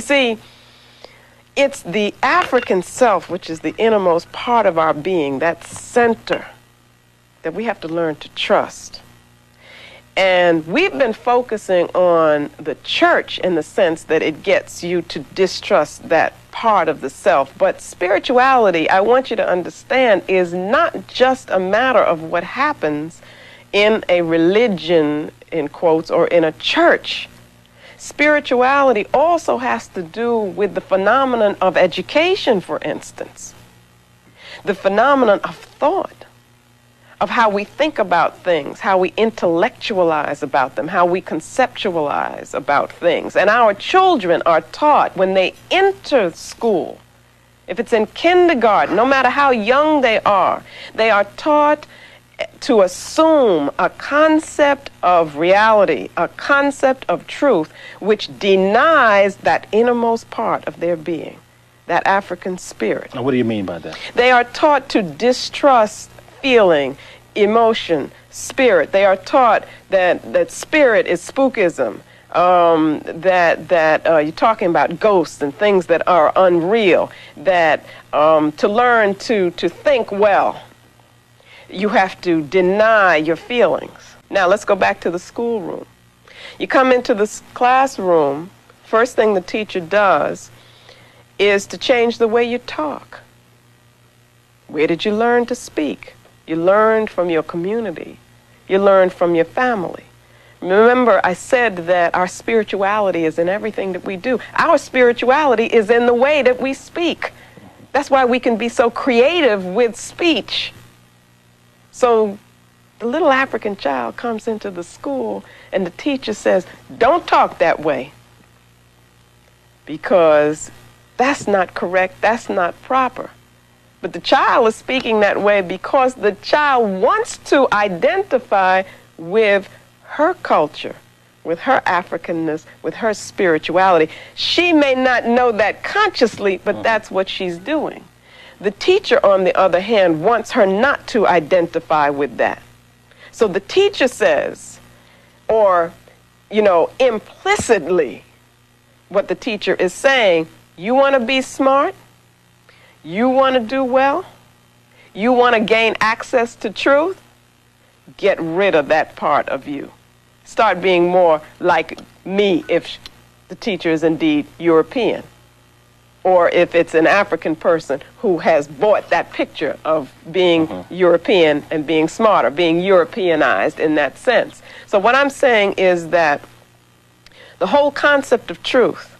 See, it's the African self, which is the innermost part of our being, that center, that we have to learn to trust. And we've been focusing on the church in the sense that it gets you to distrust that part of the self. But spirituality, I want you to understand, is not just a matter of what happens in a religion, in quotes, or in a church. Spirituality also has to do with the phenomenon of education, for instance. The phenomenon of thought, of how we think about things, how we intellectualize about them, how we conceptualize about things. And our children are taught when they enter school, if it's in kindergarten, no matter how young they are taught to assume a concept of reality, a concept of truth, which denies that innermost part of their being, that African spirit. Now, what do you mean by that? They are taught to distrust feeling, emotion, spirit. They are taught that spirit is spookism, that you're talking about ghosts and things that are unreal, that to learn to think well, you have to deny your feelings. Now let's go back to the schoolroom. You come into this classroom, first thing the teacher does is to change the way you talk. Where did you learn to speak? You learned from your community. You learned from your family. Remember, I said that our spirituality is in everything that we do. Our spirituality is in the way that we speak. That's why we can be so creative with speech. So the little African child comes into the school and the teacher says, don't talk that way, because that's not correct, that's not proper. But the child is speaking that way because the child wants to identify with her culture, with her Africanness, with her spirituality. She may not know that consciously, but that's what she's doing. The teacher, on the other hand, wants her not to identify with that. So the teacher says, or, implicitly, what the teacher is saying, you want to be smart? You want to do well? You want to gain access to truth? Get rid of that part of you. Start being more like me if the teacher is indeed European, or if it's an African person who has bought that picture of being European and being smarter, being Europeanized in that sense. So what I'm saying is that the whole concept of truth